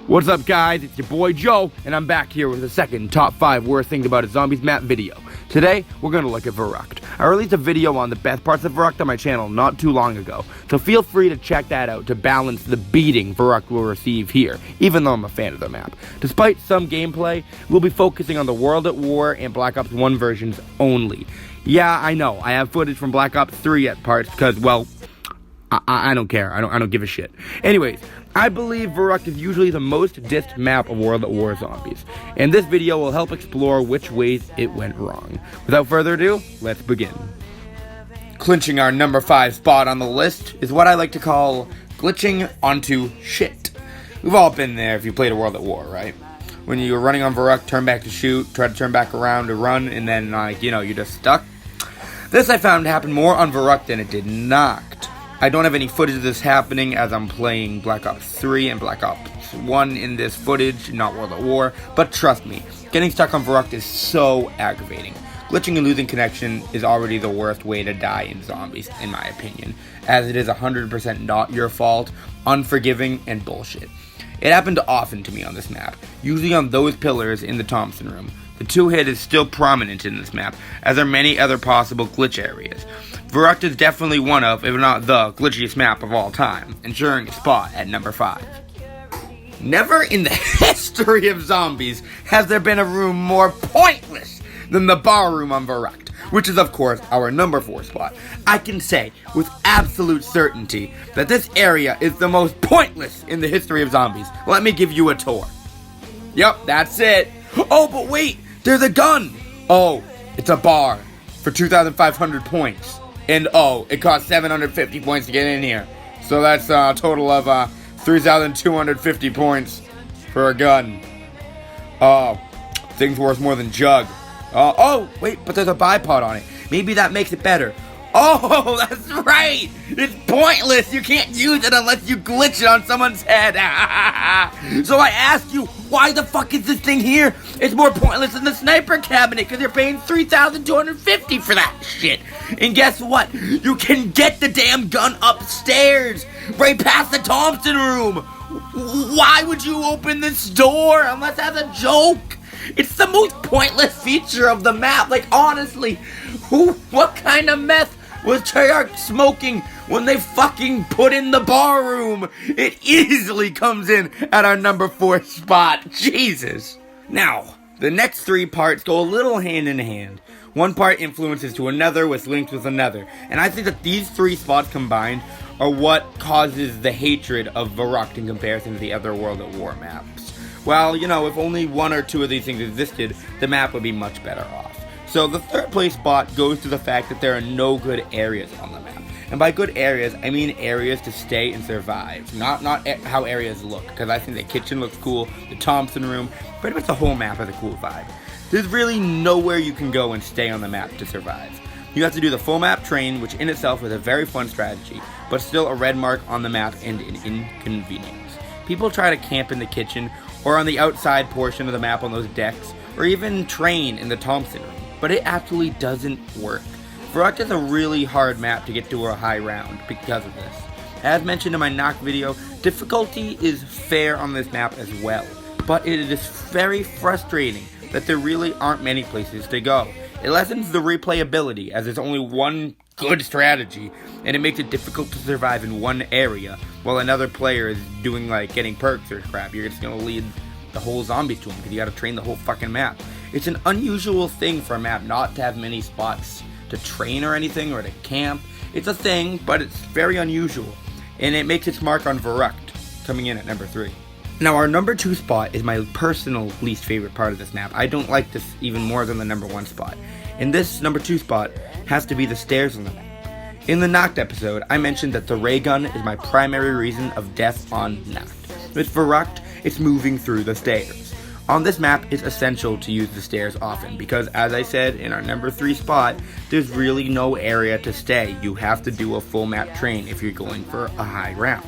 What's up, guys? It's your boy Joe, and I'm back here with the second top 5 worst things about a zombies map video. Today, we're gonna look at Verrukt. I released a video on the best parts of Verrukt on my channel not too long ago, so feel free to check that out to balance the beating Verrukt will receive here, even though I'm a fan of the map. Despite some gameplay, we'll be focusing on the World at War and Black Ops 1 versions only. Yeah, I know, I have footage from Black Ops 3 at parts because, well, I don't care. I don't give a shit. Anyways, I believe Verrukt is usually the most dissed map of World at War zombies, and this video will help explore which ways it went wrong. Without further ado, let's begin. Clinching our number 5 spot on the list is what I like to call glitching onto shit. We've all been there if you played a World at War, right? When you're running on Verrukt, turn back to shoot, try to turn back around to run, and then, you're just stuck. This I found happened more on Verrukt than it did Noct. I don't have any footage of this happening as I'm playing Black Ops 3 and Black Ops 1 in this footage, not World at War, but trust me, getting stuck on Verrukt is so aggravating. Glitching and losing connection is already the worst way to die in zombies, in my opinion, as it is 100% not your fault, unforgiving, and bullshit. It happened often to me on this map, usually on those pillars in the Thompson room. The 2-hit is still prominent in this map, as are many other possible glitch areas. Verrukt is definitely one of, if not the, glitchiest map of all time, ensuring a spot at number 5. Never in the history of zombies has there been a room more pointless than the bar room on Verrukt, which is of course our number 4 spot. I can say with absolute certainty that this area is the most pointless in the history of zombies. Let me give you a tour. Yep, that's it. Oh, but wait, there's a gun. Oh, it's a bar for 2,500 points. And oh, it cost 750 points to get in here. So that's a total of 3,250 points for a gun. Oh, thing's worth more than Jug. Oh, wait, but there's a bipod on it. Maybe that makes it better. Oh, that's right! It's pointless! You can't use it unless you glitch it on someone's head! So I ask you, why the fuck is this thing here? It's more pointless than the sniper cabinet, because you're paying 3,250 for that shit! And guess what? You can get the damn gun upstairs! Right past the Thompson room! Why would you open this door unless that's a joke? It's the most pointless feature of the map, honestly! What kind of meth was Treyarch smoking when they fucking put in the bar room? It easily comes in at our number 4 spot. Jesus. Now, the next 3 parts go a little hand in hand. One part influences to another, which links with another. And I think that these 3 spots combined are what causes the hatred of Verrukt in comparison to the other World at War maps. Well, if only 1 or 2 of these things existed, the map would be much better off. So the 3rd place spot goes to the fact that there are no good areas on the map. And by good areas, I mean areas to stay and survive. Not how areas look, because I think the kitchen looks cool, the Thompson room, pretty much the whole map has a cool vibe. There's really nowhere you can go and stay on the map to survive. You have to do the full map train, which in itself is a very fun strategy, but still a red mark on the map and an inconvenience. People try to camp in the kitchen, or on the outside portion of the map on those decks, or even train in the Thompson room. But it absolutely doesn't work. Verrukt is a really hard map to get to a high round because of this. As mentioned in my Noct video, difficulty is fair on this map as well, but it is very frustrating that there really aren't many places to go. It lessens the replayability as there's only one good strategy, and it makes it difficult to survive in one area while another player is doing getting perks or crap. You're just gonna lead the whole zombies to them because you gotta train the whole fucking map. It's an unusual thing for a map not to have many spots to train or anything, or to camp. It's a thing, but it's very unusual, and it makes its mark on Verrukt, coming in at number 3. Now, our number 2 spot is my personal least favorite part of this map. I don't like this even more than the number 1 spot. And this number 2 spot has to be the stairs on the map. In the Noct episode, I mentioned that the ray gun is my primary reason of death on Noct. With Verrukt, it's moving through the stairs. On this map, it's essential to use the stairs often because, as I said, in our number 3 spot, there's really no area to stay. You have to do a full map train if you're going for a high round.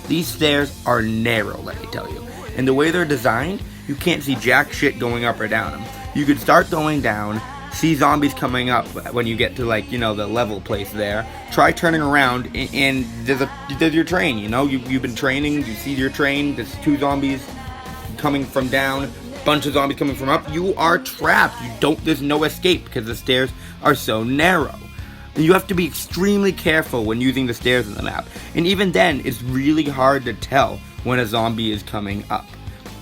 These stairs are narrow, let me tell you, and the way they're designed, you can't see jack shit going up or down them. You could start going down, see zombies coming up when you get to the level place there. Try turning around and there's your train, you've been training, you see your train, there's 2 zombies coming from down, bunch of zombies coming from up, you are trapped. There's no escape because the stairs are so narrow. You have to be extremely careful when using the stairs in the map. And even then, it's really hard to tell when a zombie is coming up.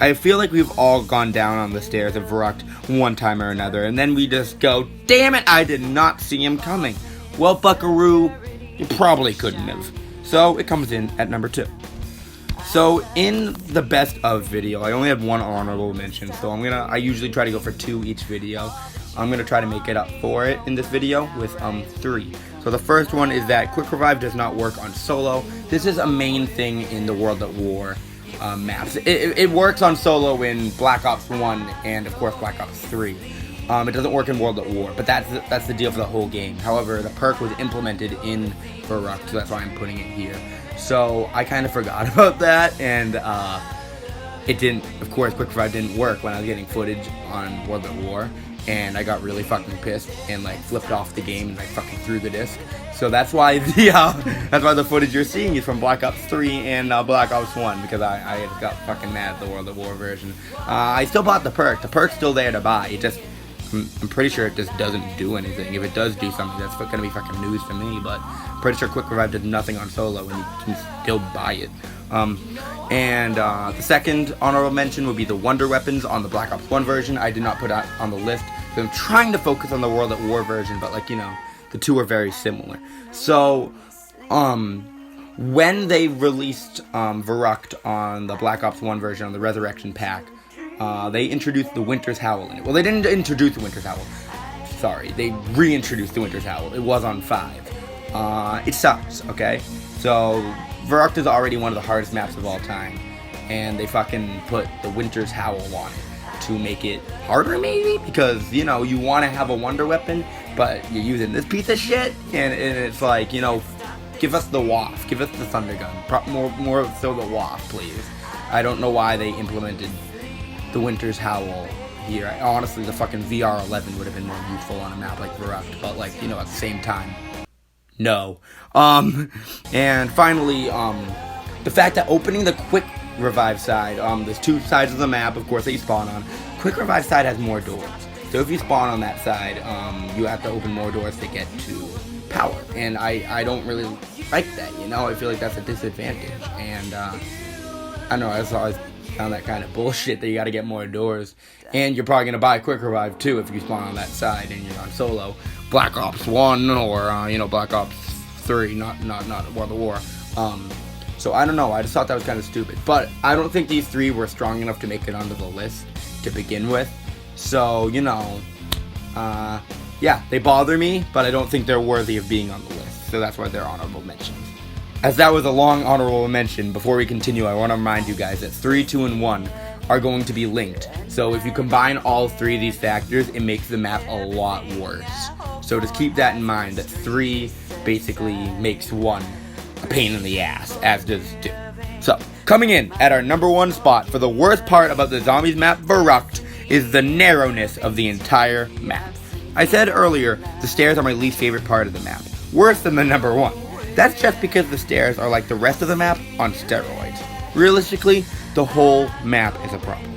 I feel like we've all gone down on the stairs of Verrukt one time or another, and then we just go, damn it, I did not see him coming. Well, buckaroo, you probably couldn't have. So it comes in at number 2. So in the best of video, I only had one honorable mention, so I usually try to go for 2 each video. I'm gonna try to make it up for it in this video with 3. So the first one is that quick revive does not work on solo. This is a main thing in the World at War maps. It works on solo in Black Ops 1 and of course Black Ops 3. It doesn't work in World at War, but that's the deal for the whole game. However, the perk was implemented in Verrukt, so that's why I'm putting it here. So I kind of forgot about that, and it didn't. Of course, quick revive didn't work when I was getting footage on World at War, and I got really fucking pissed and like flipped off the game and like fucking threw the disc. So that's why the footage you're seeing is from Black Ops 3 and Black Ops 1, because I got fucking mad at the World at War version. I still bought the perk. The perk's still there to buy. It just, I'm pretty sure it just doesn't do anything. If it does do something, that's gonna be fucking news to me, but I'm pretty sure quick revive did nothing on solo and you can still buy it. The second honorable mention would be the wonder weapons on the Black Ops 1 version. I did not put that on the list, so I'm trying to focus on the World at War version, but like, you know, the two are very similar. So, when they released Verrukt on the Black Ops 1 version, on the Resurrection Pack, they introduced the Winter's Howl in it. Well, they didn't introduce the Winter's Howl. Sorry, they reintroduced the Winter's Howl. It was on 5. It sucks, okay? So, Verrukt is already one of the hardest maps of all time, and they fucking put the Winter's Howl on it to make it harder, maybe? Because, you know, you want to have a wonder weapon, but you're using this piece of shit, and it's like, you know, give us the waft, give us the thunder gun, more so the waft, please. I don't know why they implemented the Winter's Howl here. Honestly, the fucking VR11 would have been more useful on a map like Verrukt, but like, you know, at the same time, no. And finally, the fact that opening the quick revive side, there's 2 sides of the map, of course, that you spawn on. Quick revive side has more doors. So if you spawn on that side, you have to open more doors to get to power. And I don't really like that, you know? I feel like that's a disadvantage. And, I don't know, I just always found that kind of bullshit that you gotta get more doors. And you're probably gonna buy quick revive too if you spawn on that side and you're on solo. Black Ops 1 or, you know, Black Ops 3, not World at War. So I don't know, I just thought that was kind of stupid. But I don't think these 3 were strong enough to make it onto the list to begin with. So, you know, yeah, they bother me, but I don't think they're worthy of being on the list. So that's why they're honorable mentions. As that was a long honorable mention, before we continue, I want to remind you guys that 3, 2, and 1 are going to be linked. So if you combine all 3 of these factors, it makes the map a lot worse. So just keep that in mind, that 3 basically makes 1 a pain in the ass, as does 2. So, coming in at our number 1 spot for the worst part about the Zombies map, Verrukt, is the narrowness of the entire map. I said earlier, the stairs are my least favorite part of the map. Worse than the number 1. That's just because the stairs are like the rest of the map on steroids. Realistically, the whole map is a problem.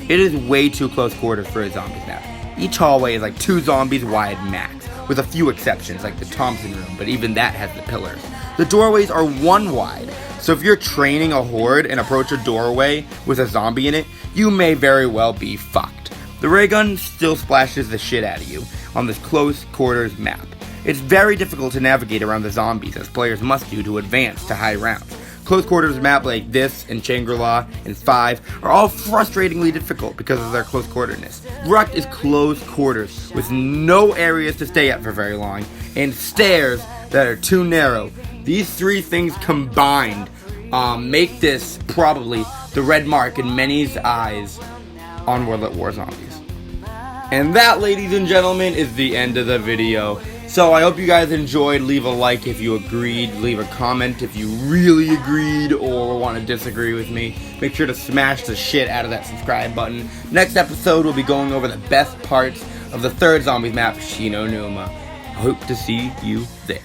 It is way too close quarters for a Zombies map. Each hallway is like 2 zombies wide max, with a few exceptions like the Thompson room, but even that has the pillars. The doorways are 1 wide, so if you're training a horde and approach a doorway with a zombie in it, you may very well be fucked. The ray gun still splashes the shit out of you on this close quarters map. It's very difficult to navigate around the zombies, as players must do to advance to high rounds. Close quarters map like this and Shangri-La and 5 are all frustratingly difficult because of their close quarterness. Verrukt is close quarters with no areas to stay at for very long and stairs that are too narrow. These 3 things combined make this probably the red mark in many's eyes on World at War Zombies. And that, ladies and gentlemen, is the end of the video. So I hope you guys enjoyed. Leave a like if you agreed. Leave a comment if you really agreed or want to disagree with me. Make sure to smash the shit out of that subscribe button. Next episode, we'll be going over the best parts of the 3rd Zombies map, Shino Numa. I hope to see you there.